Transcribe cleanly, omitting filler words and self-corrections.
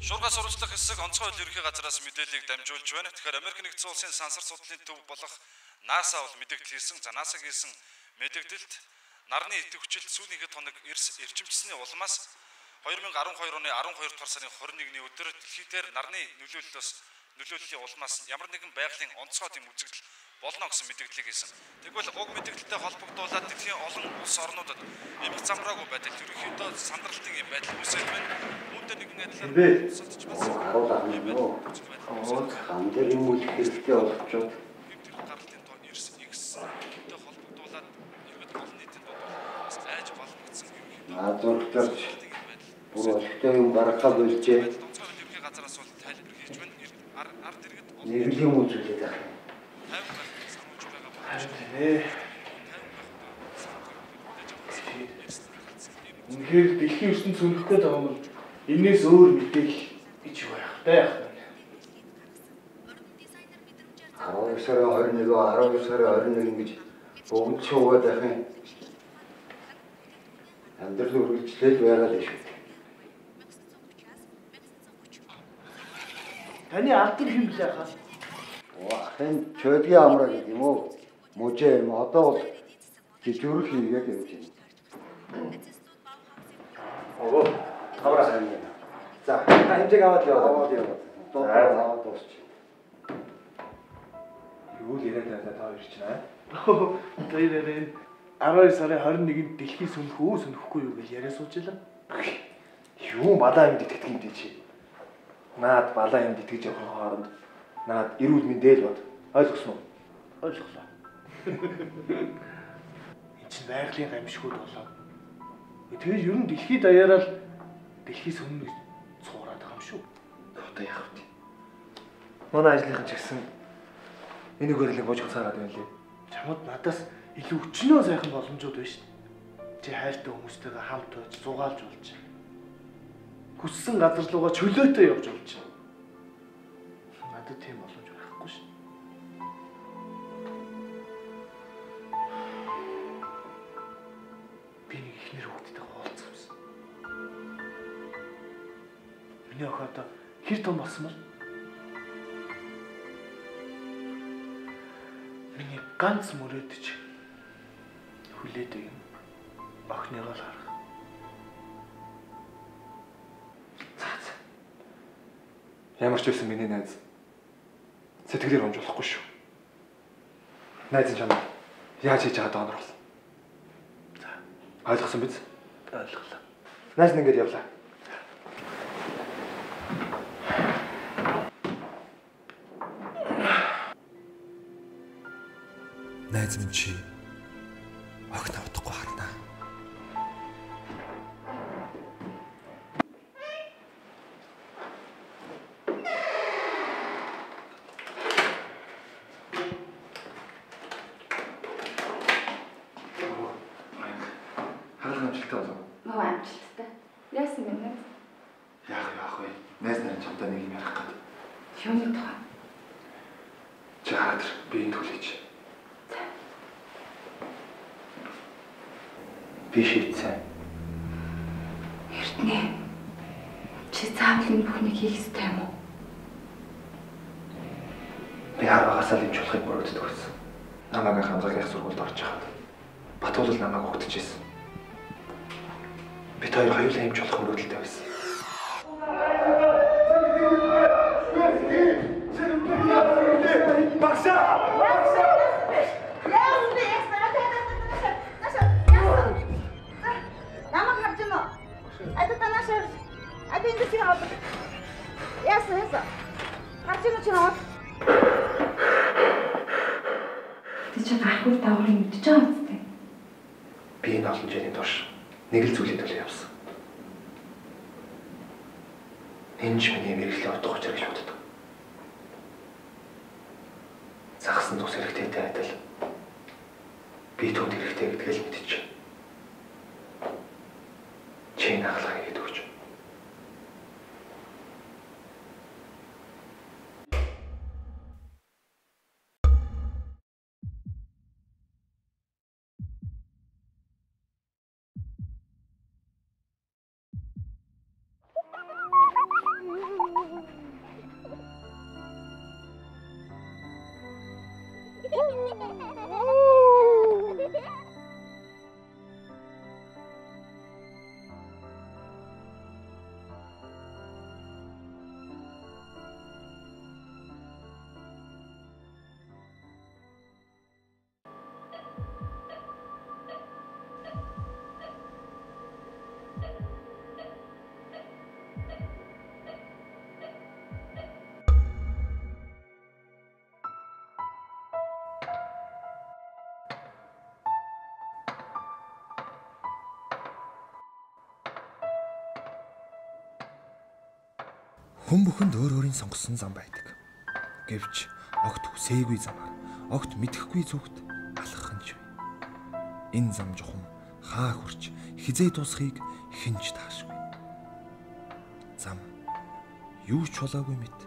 Шуурга сурвалжлах хэсэг онцгой хууль ерөнхий газараас мэдээллийг дамжуулж байна. Тэгэхээр Америк нэгдсэн улсын сансар судлалын төв болох NASA бол мэдээлэл хийсэн. За NASA-гийн хийсэн мэдээлэлд нарны идэвхжил сүүлийн хэд хоног эрчимчсэний улмаас 2012 оны 12 дугаар сарын 21-ний өдөр дэлхий дээр нарны нөлөөллийн улмаас ямар нэгэн байгалийн онцгой тийм үзэгдэл болно гэсэн мэдээллийг хийсэн. Тэгвэл уг мэдээлэлтэй холбогдуулаад дэлхийн олон улс орнуудад эмх замбраагүй байдал ерөнхийдөө сандралтын юм байдал үүсэж байна. Үүнтэй нэгэн адилаар тусалж байсан. Хамдэр юм уу хэрэгтэй болчиход гаралтын тоо эрсэнтэй холбогдуулаад иргэд олон нийтэд бас айж болно гэсэн ерөнхийдөө зургтарч бүр олигтой юм гаргахаа болжээ. Ерөнхий газараас бол тайлбар хийж байна. Ард иргэд нэг юм үзүүлээд байна. Үнэхээр дэлхийн ертөнд сүнэх гээд байгаа юм. Энээс өөр мэдээлэл гэж юу байх вэ? 12 сарын 21, 12 сарын 21 гэж бүгд шуугаад байх юм. Амьдрал үргэлжлээд байгаа л шүү. Таны алдар хэм блэ хаа? Ахын чөдгийн амраа гэдэг юм уу? Мужээ юм одоо бол жижигрэл хийгээд явж байна. Авраа сайн. За, хэмжээг аваад яваад. Аваад дуусч. Юу л яриад та хоёр ч наа. Тэр 12 сарын 21-нд дэлхий сүнэх үү сүнэхгүй юу гэж яриа суужлаа. Юу балаа юм итгэдэг юм дээ чи. Наад балаа юм итгэж явах хооронд наад эрүүл мэндэл бод. Ойлгосноо? Ойлголоо. Энд чинь байгалийн гамшигуд болоо. Тэгэл ер нь дэлхийд даяараа л дэлхий сүнэн цуураад байгаа юм шүү. Одоо яах вэ? Манай ажлынхан ч гэсэн энийг өрлөг бож хасаарад байна лээ. Чамд надаас илүү өчнөө сайхан боломжууд байна шүү. Чи хайртай хүмүүстэйгээ хамт байж зугаалж болж. Хүссэн газар руугаа чөлөөтэй явж болж. Надад тийм боломж байхгүй шүү. Би нэг ихнэр хүүхдтэй хуулцсан юмсан. Миний охин одоо хэр том болсон бол? Миний ганц мөрөөдөж хүлээдэг юм. Охиныгоо л харах. Ямар ч байсан миний найз сэтгэлээр хомжуулахгүй шүү. Найз нь чамд яаж хийж байгаа донор бол. За, ойлгосон биз? Ойлголоо. Найз нь ингэж явлаа. Найз минь чи огт авдахгүй харна. Амжилттай болов. Маа амжилттай. Яасан бэ нэ? Яах вэ? Найз нарын чамтай нэг юм ярих гэдэг. Юуны тухай? Чаад би энэ төлөж. Би шийдсэн. Эртнэ. Чи цаавал энэ бүхнийг хийх ёстой юм уу? Би хараагасаа л имжуулахыг мөрөөддөг байсан. Намайг хамгаалах сургуульд орж хаад. Батуулал намайг өгдөжсэн. Бид хоёр хоёулаа имжуулах мөрөөдөлтэй байсан. Чи гарахгүй дааврыг мэдчихэж байгаа үстэй. Би энэ олон жилийн турш нэг л зүйлээ төлөө явсан. Энэ ч миний мэрэгжлийн утга учир гэж боддог. Загсан тус хэрэгтэйтэй адил би түнд хэрэгтэй гэдгээ л мэдчих. Чи нахлаа гэдэг өгч. Хүн бүхэнд өөр өөрийн сонгосон зам байдаг. Гэвч огт хүсээгүй замаар, огт мэдэхгүй зүгт алхах нь шүү. Энэ зам жухам хаа хүрч хизээ дуусахыг хинж таашгүй. Зам юу ч болоогүй мэт